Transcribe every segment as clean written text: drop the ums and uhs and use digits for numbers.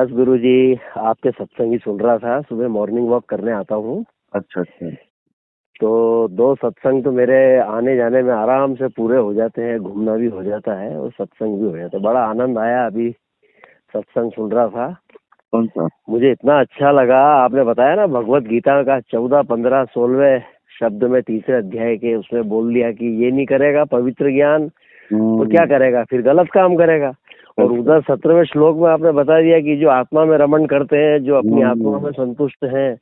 बस गुरुजी, आपके सत्संग ही सुन रहा था। सुबह मॉर्निंग वॉक करने आता हूँ। अच्छा अच्छा। तो 2 सत्संग तो मेरे आने जाने में आराम से पूरे हो जाते हैं, घूमना भी हो जाता है और सत्संग भी हो जाता है। बड़ा आनंद आया, अभी सत्संग सुन रहा था। कौन सा? मुझे इतना अच्छा लगा, आपने बताया ना भगवत गीता का 14, 15, 16वें शब्द में 3रे अध्याय के उसमें बोल दिया कि ये नहीं करेगा पवित्र ज्ञान तो क्या करेगा, फिर गलत काम करेगा। और उधर 17वें श्लोक में आपने बता दिया कि जो आत्मा में रमण करते हैं, जो अपनी आत्मा में संतुष्ट हैं,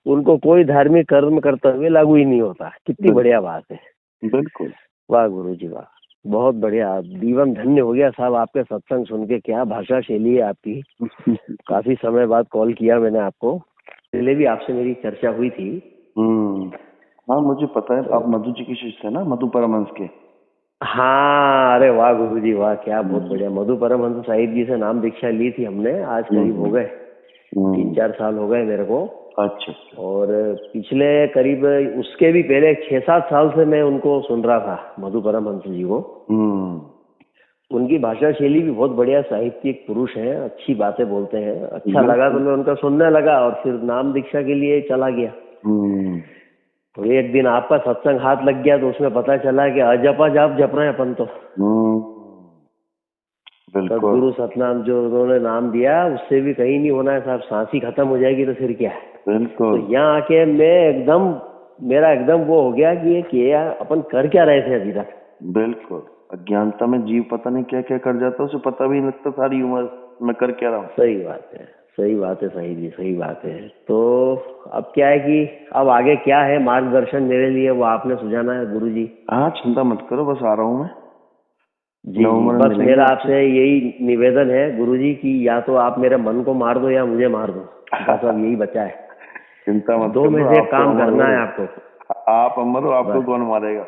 उनको कोई धार्मिक कर्म कर्तव्य लागू ही नहीं होता। कितनी बढ़िया बात है। बिल्कुल। वाह गुरुजी वाह, बहुत बढ़िया। जीवन धन्य हो गया साहब आपके सत्संग सुन के। क्या भाषा शैली है आपकी। काफी समय बाद कॉल किया मैंने आपको। पहले भी आपसे मेरी चर्चा हुई थी। हाँ मुझे पता है। आप मधु जी के शिष्य है ना, मधु परमहंस के? हाँ, अरे वाह गुरुजी वाह, क्या बहुत बढ़िया। मधु परमहंस साहिब जी से नाम दीक्षा ली थी हमने। आज करीब हो गए 3-4 साल हो गए मेरे को। अच्छा। और पिछले करीब उसके भी पहले 6-7 साल से मैं उनको सुन रहा था, मधु परमहंस जी को। उनकी भाषा शैली भी बहुत बढ़िया। साहित्यिक पुरुष हैं, अच्छी बातें बोलते हैं। अच्छा लगा तो मैं उनका सुनने लगा और फिर नाम दीक्षा के लिए चला गया। तो एक दिन आपका सत्संग हाथ लग गया तो उसमें पता चला कि अजपा जाप जप रहे हैं अपन तो। सदगुरु सतनाम जो उन्होंने नाम दिया, उससे भी कहीं नहीं होना है साहब। सांस ही खत्म हो जाएगी तो फिर क्या है। तो यहाँ आके मेरा एकदम वो हो गया कि ये क्या अपन कर क्या रहे थे अभी तक। बिल्कुल। अज्ञानता में जीव पता नहीं क्या क्या कर जाता है, उसे पता भी नहीं लगता सारी उम्र मैं कर क्या रहा हूँ। सही बात है, सही बात है, सही जी, सही बात है। तो अब क्या है कि अब आगे क्या है मार्गदर्शन मेरे लिए, वो आपने सुझाना है गुरुजी। हाँ चिंता मत करो, बस आ रहा हूँ मैं जी जी, बस मेरा आपसे यही निवेदन है गुरुजी कि या तो आप मेरे मन को मार दो या मुझे मार दो। बस अब यही बचा है। चिंता मत दो करो, में से एक काम करना है आपको। आप अमर हो, आपको कौन मारेगा।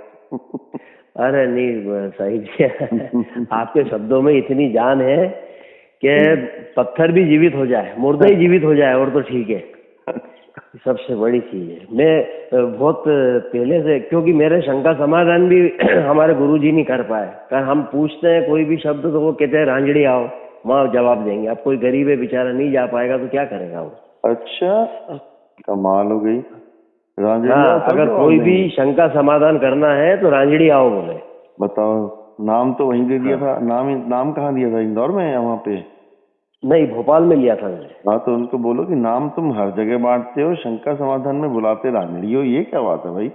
अरे नहीं सही जी, आपके शब्दों में इतनी जान है कि पत्थर भी जीवित हो जाए, मुर्दा ही जीवित हो जाए और तो ठीक है। सबसे बड़ी चीज है। मैं बहुत पहले से, क्योंकि मेरे शंका समाधान भी हमारे गुरुजी नहीं कर पाए। कारण हम पूछते हैं कोई भी शब्द तो वो कहते हैं रांझड़ी आओ, वहाँ जवाब देंगे। अब कोई गरीब है बेचारा, नहीं जा पाएगा तो क्या करेगा वो। अच्छा, कमाल हो गई। हाँ, अगर कोई भी शंका समाधान करना है तो रांझड़ी आओ बोले। बताओ, नाम तो वहीं दे दिया था। नाम कहाँ दिया था, इंदौर में या वहाँ पे? नहीं, भोपाल में लिया था मैंने। हाँ तो उनको बोलो कि नाम तुम हर जगह बांटते हो, शंका समाधान में बुलाते रांझड़ी हो, ये क्या बात है भाई।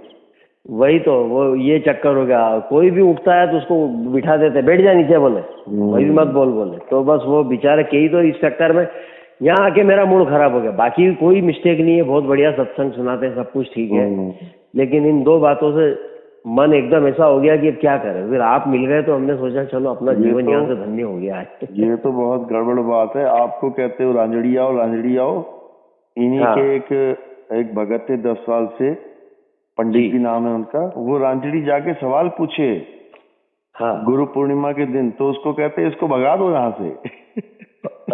वही तो, वो ये चक्कर हो गया। कोई भी उठता है तो उसको बिठा देते, बैठ जा नीचे बोले, वही भी मत बोल बोले। तो बस वो बेचारे कई तो इस चक्कर में यहाँ आके मेरा मूड खराब हो गया। बाकी कोई मिस्टेक नहीं है, बहुत बढ़िया सत्संग सुनाते हैं, सब कुछ ठीक है। लेकिन इन 2 बातों से मन एकदम ऐसा हो गया कि अब क्या करें। फिर आप मिल गए तो हमने सोचा चलो अपना जीवन यहाँ से धन्य हो गया है। ये तो बहुत गड़बड़ बात है। आपको कहते हो रांझड़ी आओ, रांझड़ी आओ। इन्हीं के एक भगत थे 10 साल से, पंडित जी नाम है उनका। वो रांझड़ी जाके सवाल पूछे गुरु पूर्णिमा के दिन, तो उसको कहते इसको भगा दो यहाँ से।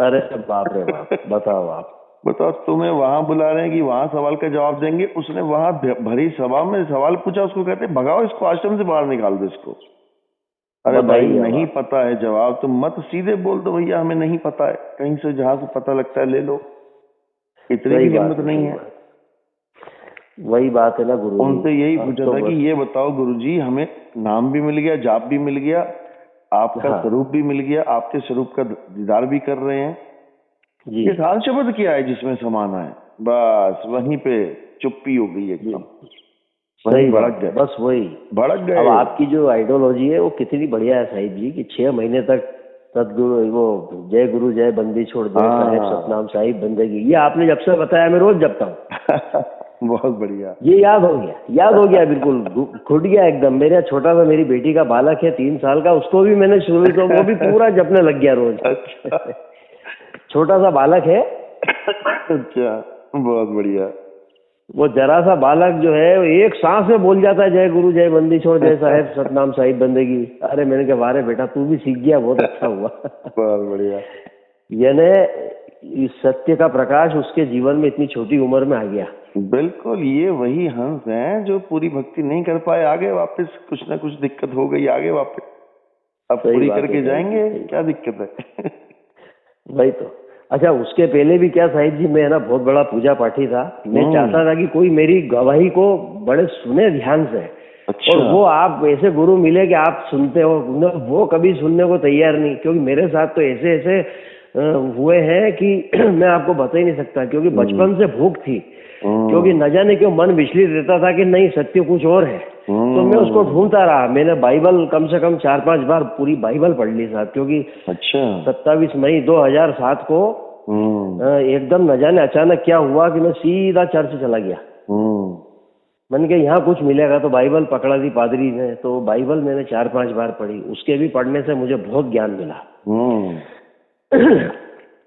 अरे बाप रे बाप, बताओ आप। बताओ, तुम्हें वहां बुला रहे हैं कि वहां सवाल का जवाब देंगे। उसने वहां भरी सभा में सवाल पूछा, उसको कहते भगाओ इसको, आश्रम से बाहर निकाल दो इसको। अरे भाई नहीं पता है जवाब तो मत सीधे बोल दो भैया हमें नहीं पता है, कहीं से जहां से पता लगता है ले लो। इतनी भी हिम्मत नहीं है। वही बात है ना गुरु। उनसे यही पूछा था कि ये बताओ गुरुजी, हमें नाम भी मिल गया, जाप भी मिल गया, आपका स्वरूप भी मिल गया, आपके स्वरूप का दीदार भी कर रहे हैं, ये खान शब्द क्या है जिसमें समाना है। बस वहीं पे चुप्पी हो गई एकदम। सही भड़क गए, बस वही भड़क गए। अब आपकी जो आइडियोलॉजी है वो कितनी बढ़िया है साहिब जी कि 6 महीने तक सदगुरु वो जय गुरु जय बंदी छोड़ जय साहेब सतनाम साहिब बंदेगी, ये आपने जब से बताया मैं रोज जपता हूँ। बहुत बढ़िया। ये याद हो गया बिल्कुल, खुट गया एकदम। मेरा छोटा सा, मेरी बेटी का बालक है 3 साल का, उसको भी मैंने शुरू तो वो भी पूरा जपने लग गया रोज। छोटा सा बालक है। अच्छा, बहुत बढ़िया। वो जरा सा बालक जो है एक सांस में बोल जाता है जय गुरु जय बंदी छोड़ जय साहेब सतनाम साहिब बंदेगी। अरे मैंने कहा वारे बेटा तू भी सीख गया, बहुत अच्छा हुआ। बहुत बढ़िया। यानी इस सत्य का प्रकाश उसके जीवन में इतनी छोटी उम्र में आ गया। बिल्कुल, ये वही हंस हैं जो पूरी भक्ति नहीं कर पाए, आगे वापस कुछ ना कुछ दिक्कत हो गई, आगे वापस अब पूरी करके जाएंगे, क्या दिक्कत है। वही तो, अच्छा, उसके पहले भी क्या साहिब जी, मैं ना बहुत बड़ा पूजा पाठी था। मैं चाहता था कि कोई मेरी गवाही को बड़े सुने ध्यान से। अच्छा। और वो आप ऐसे गुरु मिले कि आप सुनते हो, वो कभी सुनने को तैयार नहीं। क्योंकि मेरे साथ तो ऐसे ऐसे हुए हैं कि मैं आपको बता ही नहीं सकता। क्योंकि बचपन से भूख थी, क्योंकि न जाने क्यों मन विचलित रहता था कि नहीं, सत्य कुछ और है। तो मैं उसको ढूंढता रहा। मैंने बाइबल कम से कम 4-5 बार पूरी बाइबल पढ़ ली साहब। क्योंकि अच्छा। 27 मई 2007 को एकदम न जाने अचानक क्या हुआ कि मैं सीधा चर्च चला गया। मैंने कहा यहाँ कुछ मिलेगा, तो बाइबल पकड़ा दी पादरी ने। तो बाइबल मैंने 4-5 बार पढ़ी। उसके भी पढ़ने से मुझे बहुत ज्ञान मिला।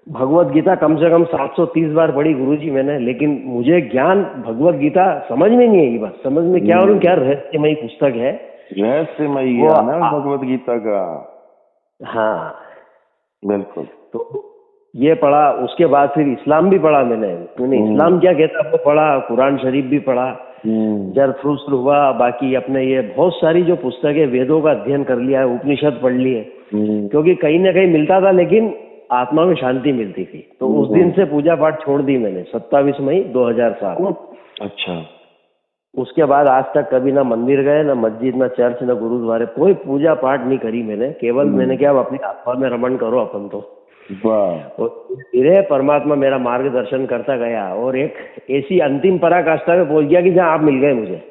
भगवत गीता कम से कम 730 बार पढ़ी गुरुजी मैंने, लेकिन मुझे ज्ञान भगवत गीता समझ में नहीं आई। बस समझ में क्या, और क्या रहस्यमयी पुस्तक है, रहस्यमयी ज्ञान है भगवत गीता का। हाँ बिल्कुल। तो ये पढ़ा। उसके बाद फिर इस्लाम भी पढ़ा मैंने। इस्लाम क्या कहता है वो पढ़ा, कुरान शरीफ भी पढ़ा, जरथुस्त्र हुआ, बाकी अपने ये बहुत सारी जो पुस्तकें, वेदों का अध्ययन कर लिया है, उपनिषद पढ़ लिए। क्योंकि कहीं ना कहीं मिलता था, लेकिन आत्मा में शांति मिलती थी। तो उस दिन से पूजा पाठ छोड़ दी मैंने, 27 मई 2007। अच्छा। उसके बाद आज तक कभी ना मंदिर गए, ना मस्जिद, ना चर्च, ना गुरुद्वारे, कोई पूजा पाठ नहीं करी मैंने। केवल मैंने क्या, अपनी आत्मा में रमण करो अपन तो। और धीरे परमात्मा मेरा मार्गदर्शन करता गया, और एक ऐसी अंतिम पराकाष्ठा में पहुंच गया कि जहाँ आप मिल गए मुझे।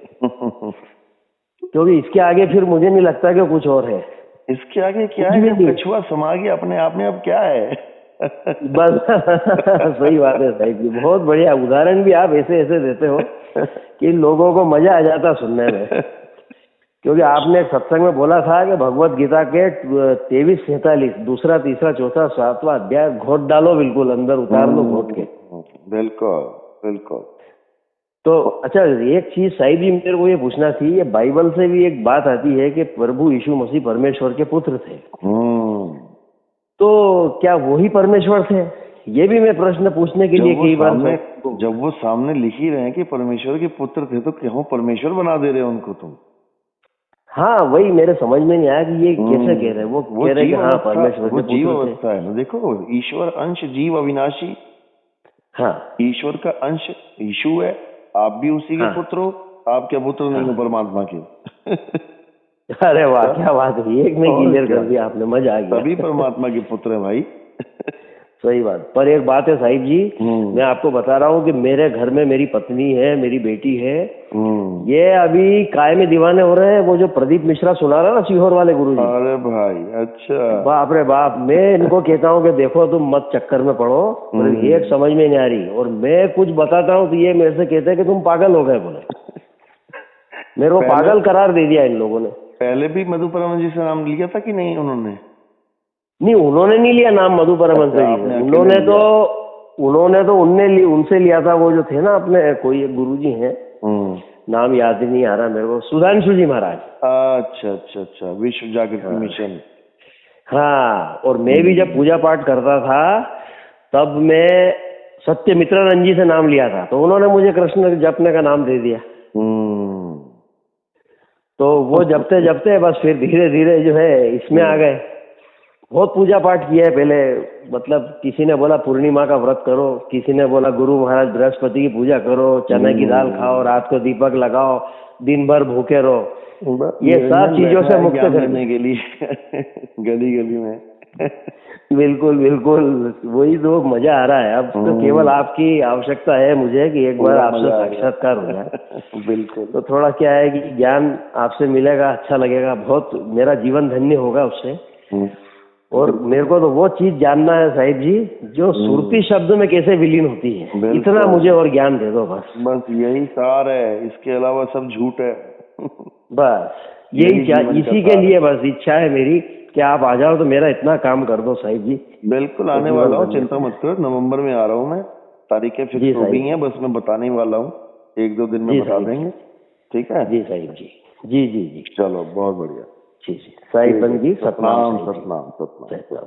क्योंकि इसके आगे फिर मुझे नहीं लगता कि कुछ और है। इसके आगे क्या है? जब कछुआ समा गया अपने आप में, अब क्या है? बस सही बात है साहिब जी, बहुत बढ़िया उदाहरण भी आप ऐसे ऐसे देते हो कि लोगों को मजा आ जाता सुनने में। क्योंकि आपने एक सत्संग में बोला था कि भगवत गीता के 23-47 दूसरा, तीसरा, चौथा, 7वां अध्याय घोट डालो, बिल्कुल अंदर उतार लो घोट के। बिल्कुल बिल्कुल। तो अच्छा, एक चीज साहिब जी मेरे को ये पूछना थी, ये बाइबल से भी एक बात आती है कि प्रभु यीशु मसीह परमेश्वर के पुत्र थे। तो क्या वही परमेश्वर थे? ये भी मैं प्रश्न पूछने के लिए कई बार। जब वो सामने लिख ही रहे हैं कि परमेश्वर के पुत्र थे, तो क्यों परमेश्वर बना दे रहे हो उनको तुम? हाँ, वही मेरे समझ में नहीं आया कि ये कैसे कह रहे हैं। वो कह रहे हैं कि हाँ परमेश्वर के पुत्र थे। जीव अवस्था है ना, देखो, ईश्वर अंश जीव अविनाशी। हाँ, ईश्वर का अंश यीशु है, आप भी उसी के पुत्र हो। आप क्या पुत्र नहीं हो परमात्मा के? अरे वाह, क्या बात है, एक में क्लियर कर दिया आपने, मजा आ गया। सभी परमात्मा के पुत्र हैं भाई। सही बात। पर एक बात है साहिब जी, मैं आपको बता रहा हूँ कि मेरे घर में मेरी पत्नी है, मेरी बेटी है, ये अभी काय में दीवाने हो रहे हैं। वो जो प्रदीप मिश्रा सुना रहा ना, सीहोर वाले गुरुजी। अरे भाई, अच्छा। बाप रे बाप, मैं इनको कहता हूँ कि देखो तुम मत चक्कर में पड़ो, एक समझ में नहीं आ रही। और मैं कुछ बताता हूँ तो ये मेरे से कहते हैं कि तुम पागल हो गए बोले। मेरे को पागल करार दे दिया इन लोगों ने। पहले भी मधु परमहंस जी से नाम लिया था कि नहीं उन्होंने? नहीं, उन्होंने नहीं लिया नाम मधु परमहंस जी से। उन्होंने तो उनसे लिया था। वो जो थे ना अपने, कोई एक गुरुजी हैं, नाम याद ही नहीं आ रहा मेरे को, सुधांशु जी महाराज। अच्छा अच्छा अच्छा, विश्व जागृति मिशन। हाँ, और मैं भी जब पूजा पाठ करता था तब मैं सत्यमित्रानंद जी से नाम लिया था, तो उन्होंने मुझे कृष्ण जपने का नाम दे दिया। तो वो जपते जपते बस फिर धीरे धीरे जो है इसमें आ गए। बहुत पूजा पाठ किया है पहले। मतलब किसी ने बोला पूर्णिमा का व्रत करो, किसी ने बोला गुरु महाराज बृहस्पति की पूजा करो, चने की दाल खाओ, रात को दीपक लगाओ, दिन भर भूखे रहो। ये सब चीजों से मुक्त करने के लिए गली गली में। बिल्कुल बिल्कुल, वही तो मजा आ रहा है। अब तो केवल आपकी आवश्यकता है मुझे कि एक बार आपसे साक्षात्कार हो जाए। बिल्कुल। तो थोड़ा क्या है कि ज्ञान आपसे मिलेगा, अच्छा लगेगा, बहुत मेरा जीवन धन्य होगा उससे। और मेरे को तो वो चीज जानना है साहिब जी, जो सुरती शब्द में कैसे विलीन होती है। इतना मुझे और ज्ञान दे दो बस। बस यही सार है, इसके अलावा सब झूठ है। बस यही इसी के लिए बस इच्छा है मेरी कि आप आ जाओ तो मेरा इतना काम कर दो साहिब जी। बिल्कुल आने वाला हूँ, चिंता मत करो। नवंबर में आ रहा हूँ मैं, तारीखें फिक्स हो गई हैं, बस मैं बताने वाला हूँ, 1-2 दिन में बता देंगे। ठीक है जी साहिब जी। जी जी जी, चलो बहुत बढ़िया। जी जी साहिब जी, सतनाम सतनाम सतनाम।